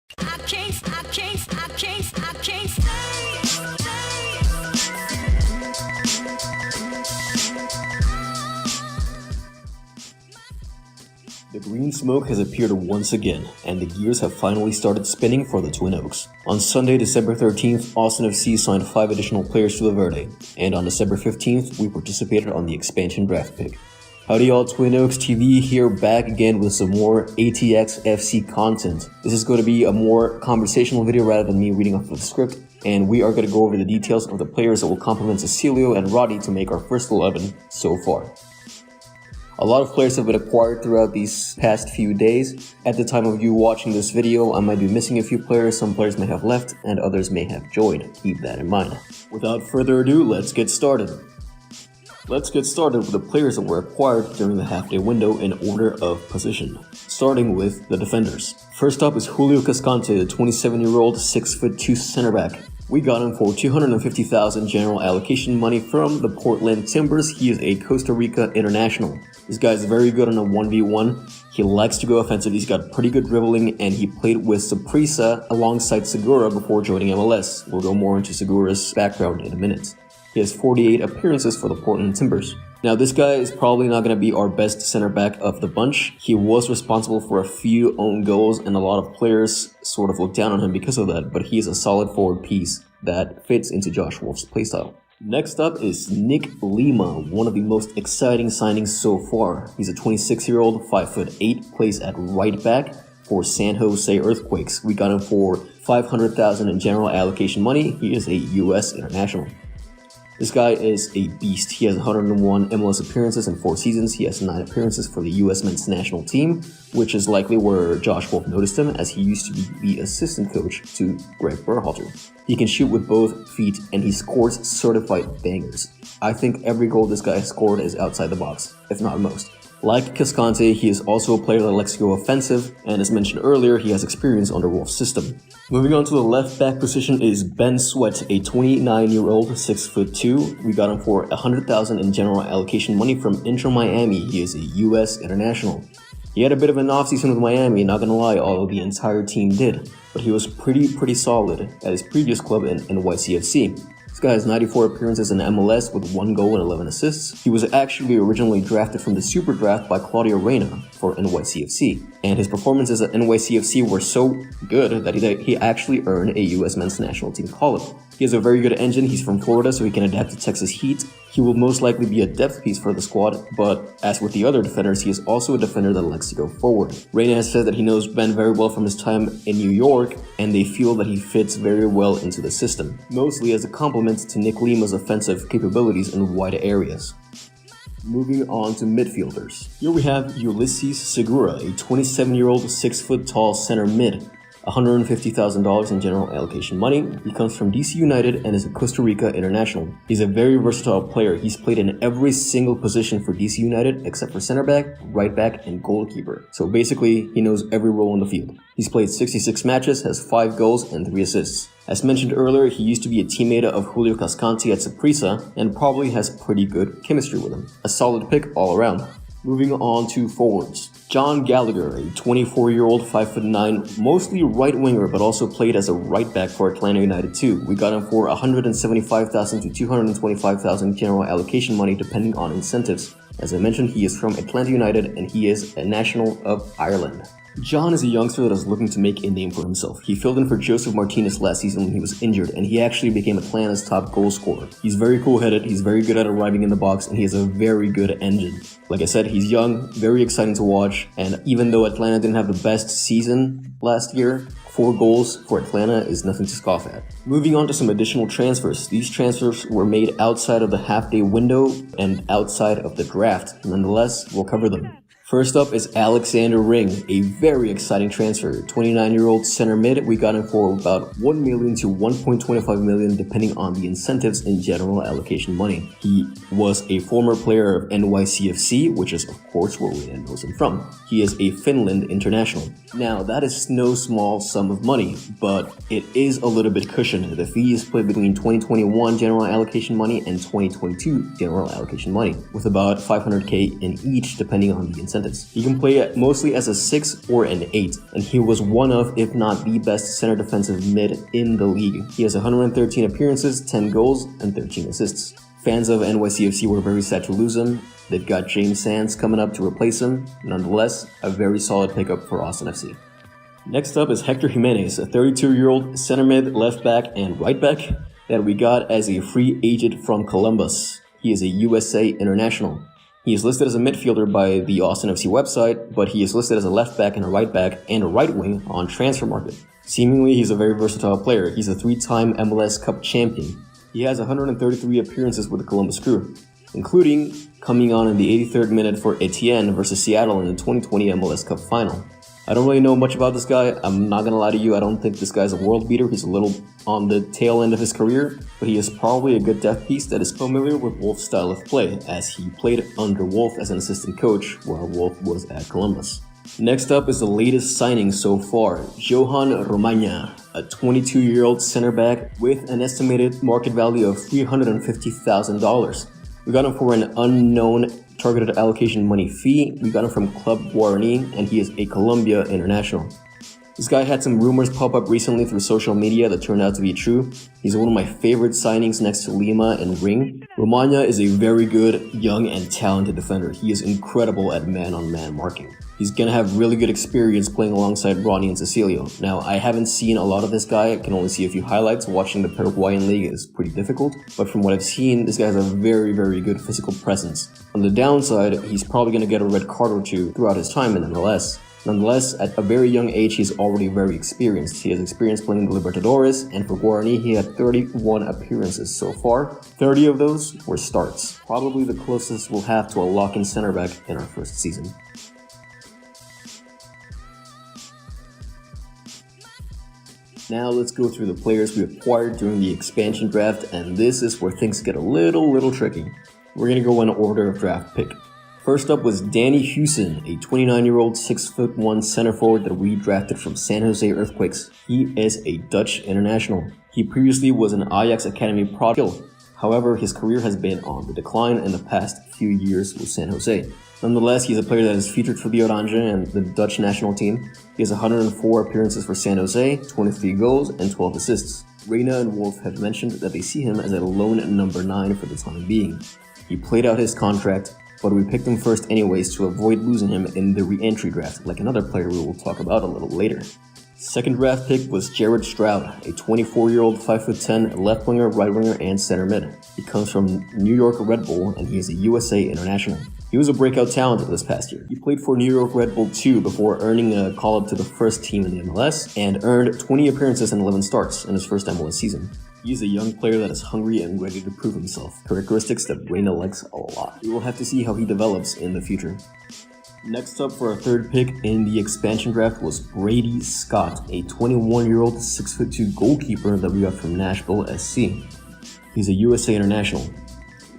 The green smoke has appeared once again, and the gears have finally started spinning for the Twin Oaks. On Sunday, December 13th, Austin FC signed 5 additional players to the Verde, and on December 15th, we participated on the expansion draft pick. Howdy y'all, Twin Oaks TV here, back again with some more ATX FC content. This is going to be a more conversational video rather than me reading off of the script, and we are going to go over the details of the players that will complement Cecilio and Roddy to make our first 11 so far. A lot of players have been acquired throughout these past few days. At the time of you watching this video, I might be missing a few players, some players may have left, and others may have joined. Keep that in mind. Without further ado, let's get started. Let's get started with the players that were acquired during the half-day window in order of position, starting with the defenders. First up is Julio Cascante, the 27-year-old 6'2" center back. We got him for $250,000 general allocation money from the Portland Timbers. He is a Costa Rica international. This guy is very good on a 1v1. He likes to go offensive. He's got pretty good dribbling, and he played with Saprissa alongside Segura before joining MLS. We'll go more into Segura's background in a minute. He has 48 appearances for the Portland Timbers. Now, this guy is probably not going to be our best center back of the bunch. He was responsible for a few own goals, and a lot of players sort of look down on him because of that, but he is a solid forward piece that fits into Josh Wolff's playstyle. Next up is Nick Lima, one of the most exciting signings so far. He's a 26-year-old, 5'8", plays at right back for San Jose Earthquakes. We got him for $500,000 in general allocation money. He is a U.S. international. This guy is a beast. He has 101 MLS appearances in 4 seasons. He has 9 appearances for the U.S. men's national team, which is likely where Josh Wolff noticed him, as he used to be the assistant coach to Greg Berhalter. He can shoot with both feet, and he scores certified bangers. I think every goal this guy has scored is outside the box, if not most. Like Cascante, he is also a player that likes to go offensive, and as mentioned earlier, he has experience under Wolff's system. Moving on to the left back position is Ben Sweat, a 29-year-old 6'2". We got him for $100,000 in general allocation money from Inter Miami. He is a U.S. international. He had a bit of an offseason with Miami, not gonna lie, although the entire team did, but he was pretty solid at his previous club in NYCFC. This guy has 94 appearances in MLS with 1 goal and 11 assists. He was actually originally drafted from the Super Draft by Claudio Reyna for NYCFC, and his performances at NYCFC were so good that he actually earned a U.S. men's national team call-up. He has a very good engine. He's from Florida, so he can adapt to Texas heat. He will most likely be a depth piece for the squad, but as with the other defenders, he is also a defender that likes to go forward. Reyna has said that he knows Ben very well from his time in New York, and they feel that he fits very well into the system, mostly as a complement to Nick Lima's offensive capabilities in wide areas. Moving on to midfielders. Here we have Ulysses Segura, a 27-year-old 6-foot-tall center mid. $150,000 in general allocation money. He comes from DC United and is a Costa Rica international. He's a very versatile player. He's played in every single position for DC United except for center back, right back, and goalkeeper. So basically, he knows every role on the field. He's played 66 matches, has 5 goals, and 3 assists. As mentioned earlier, he used to be a teammate of Julio Cascante at Saprissa and probably has pretty good chemistry with him. A solid pick all around. Moving on to forwards. John Gallagher, a 24-year-old 5'9", mostly right winger, but also played as a right back for Atlanta United too. We got him for $175,000 to $225,000 general allocation money depending on incentives. As I mentioned, he is from Atlanta United and he is a national of Ireland. John is a youngster that is looking to make a name for himself. He filled in for Joseph Martinez last season when he was injured, and he actually became Atlanta's top goal scorer. He's very cool-headed, he's very good at arriving in the box, and he has a very good engine. Like I said, he's young, very exciting to watch, and even though Atlanta didn't have the best season last year, 4 goals for Atlanta is nothing to scoff at. Moving on to some additional transfers. These transfers were made outside of the half-day window and outside of the draft. Nonetheless, we'll cover them. First up is Alexander Ring, a very exciting transfer. 29-year-old center mid. We got him for about $1 million to $1.25 million depending on the incentives in general allocation money. He was a former player of NYCFC, which is of course where Reyna knows him from. He is a Finland international. Now that is no small sum of money, but it is a little bit cushioned. The fee is split between 2021 general allocation money and 2022 general allocation money, with about $500K in each depending on the incentives. sentence. He can play mostly as a 6 or an 8, and he was one of, if not the best center defensive mid in the league. He has 113 appearances, 10 goals, and 13 assists. Fans of NYCFC were very sad to lose him. They've got James Sands coming up to replace him. Nonetheless, a very solid pickup for Austin FC. Next up is Hector Jimenez, a 32-year-old center mid, left back, and right back that we got as a free agent from Columbus. He is a USA international. He is listed as a midfielder by the Austin FC website, but he is listed as a left back and a right back and a right wing on Transfer Market. Seemingly, he's a very versatile player. He's a 3-time MLS Cup champion. He has 133 appearances with the Columbus Crew, including coming on in the 83rd minute for Etienne versus Seattle in the 2020 MLS Cup final. I don't really know much about this guy. I'm not gonna lie to you, I don't think this guy's a world beater. He's a little on the tail end of his career, but he is probably a good depth piece that is familiar with Wolff's style of play, as he played under Wolff as an assistant coach while Wolff was at Columbus. Next up is the latest signing so far, Johan Reyna, a 22-year-old center back with an estimated market value of $350,000. We got him for an unknown targeted allocation money fee. We got him from Club Guarani, and he is a Colombia international. This guy had some rumors pop up recently through social media that turned out to be true. He's one of my favorite signings next to Lima and Ring. Romagna is a very good, young, and talented defender. He is incredible at man-on-man marking. He's gonna have really good experience playing alongside Ronnie and Cecilio. Now, I haven't seen a lot of this guy. I can only see a few highlights. Watching the Paraguayan league is pretty difficult, but from what I've seen, this guy has a very, very good physical presence. On the downside, he's probably gonna get a red card or two throughout his time in MLS. Nonetheless, at a very young age, he's already very experienced. He has experience playing the Libertadores, and for Guarani, he had 31 appearances so far. 30 of those were starts. Probably the closest we'll have to a lock-in center back in our first season. Now let's go through the players we acquired during the expansion draft, and this is where things get a little tricky. We're gonna go in order of draft pick. First up was Danny Hewson, a 29-year-old 6'1" center forward that we drafted from San Jose Earthquakes. He is a Dutch international. He previously was an Ajax Academy product. However, his career has been on the decline in the past few years with San Jose. Nonetheless, he's a player that is featured for the Oranje and the Dutch national team. He has 104 appearances for San Jose, 23 goals, and 12 assists. Reyna and Wolff have mentioned that they see him as a lone number 9 for the time being. He played out his contract, but we picked him first anyways to avoid losing him in the re-entry draft, like another player we will talk about a little later. Second draft pick was Jared Stroud, a 24-year-old 5'10" left winger, right winger, and center mid. He comes from New York Red Bull, and he is a USA international. He was a breakout talent this past year. He played for New York Red Bull 2 before earning a call-up to the first team in the MLS, and earned 20 appearances and 11 starts in his first MLS season. He is a young player that is hungry and ready to prove himself, characteristics that Reyna likes a lot. We will have to see how he develops in the future. Next up for our third pick in the expansion draft was Brady Scott, a 21-year-old 6'2" goalkeeper that we got from Nashville SC. He's a USA international.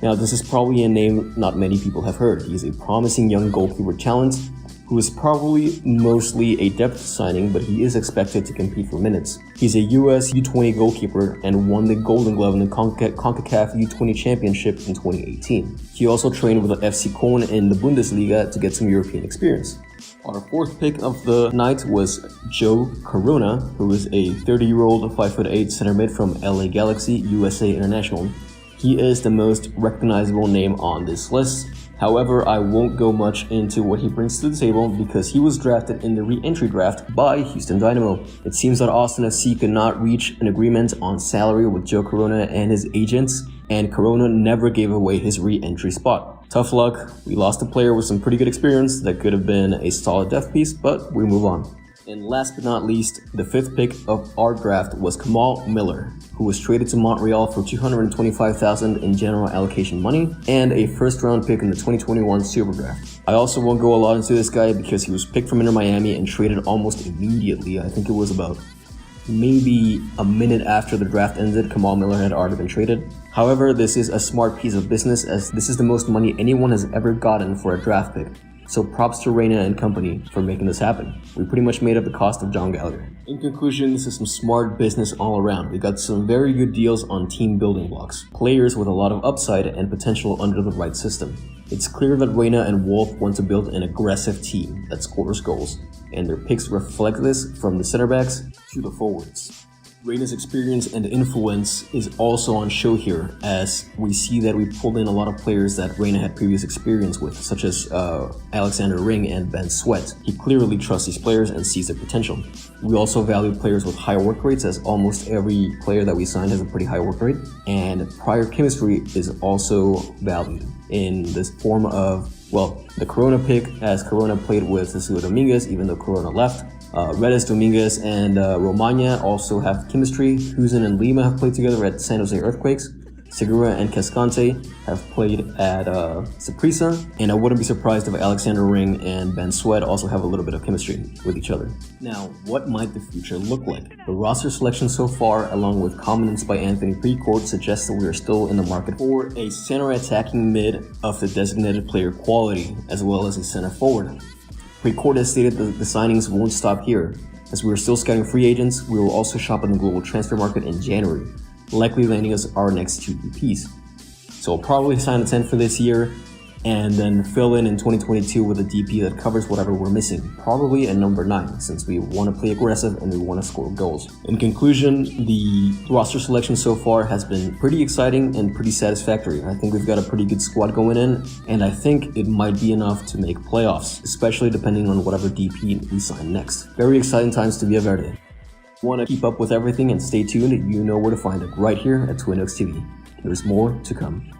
Now, this is probably a name not many people have heard. He is a promising young goalkeeper talent who is probably mostly a depth signing, but he is expected to compete for minutes. He's a US U20 goalkeeper and won the Golden Glove in the CONCACAF U20 Championship in 2018. He also trained with the FC Köln in the Bundesliga to get some European experience. Our fourth pick of the night was Joe Corona, who is a 30-year-old 5'8" center mid from LA Galaxy, USA International. He is the most recognizable name on this list. However, I won't go much into what he brings to the table because he was drafted in the re-entry draft by Houston Dynamo. It seems that Austin FC could not reach an agreement on salary with Joe Corona and his agents, and Corona never gave away his re-entry spot. Tough luck, we lost a player with some pretty good experience that could have been a solid depth piece, but we move on. And last but not least, the fifth pick of our draft was Kamal Miller, who was traded to Montreal for $225,000 in general allocation money and a first-round pick in the 2021 Super Draft. I also won't go a lot into this guy because he was picked from Inter Miami and traded almost immediately. I think it was about maybe a minute after the draft ended, Kamal Miller had already been traded. However, this is a smart piece of business as this is the most money anyone has ever gotten for a draft pick. So props to Reyna and company for making this happen. We pretty much made up the cost of John Gallagher. In conclusion, this is some smart business all around. We got some very good deals on team building blocks, players with a lot of upside and potential under the right system. It's clear that Reyna and Wolff want to build an aggressive team that scores goals, and their picks reflect this from the center backs to the forwards. Reyna's experience and influence is also on show here, as we see that we pulled in a lot of players that Reyna had previous experience with, such as Alexander Ring and Ben Sweat. He clearly trusts these players and sees their potential. We also value players with high work rates, as almost every player that we signed has a pretty high work rate, and prior chemistry is also valued in this form of, well, the Corona pick, as Corona played with Cecilio Dominguez even though Corona left. Redes, Dominguez, and Romagna also have chemistry. Husen and Lima have played together at San Jose Earthquakes. Segura and Cascante have played at Saprissa, and I wouldn't be surprised if Alexander Ring and Ben Sweat also have a little bit of chemistry with each other. Now, what might the future look like? The roster selection so far, along with comments by Anthony Precourt, suggests that we are still in the market for a center attacking mid of the designated player quality, as well as a center forward. Precourt has stated that the signings won't stop here. As we are still scouting free agents, we will also shop in the global transfer market in January, likely landing us our next two DPs. So we'll probably sign a 10 for this year, and then fill in 2022 with a DP that covers whatever we're missing, probably a number 9, since we want to play aggressive and we want to score goals. In conclusion, the roster selection so far has been pretty exciting and pretty satisfactory. I think we've got a pretty good squad going in, and I think it might be enough to make playoffs, especially depending on whatever DP we sign next. Very exciting times to be a Verde. Want to keep up with everything and stay tuned, you know where to find it, right here at Twin Oaks TV. There's more to come.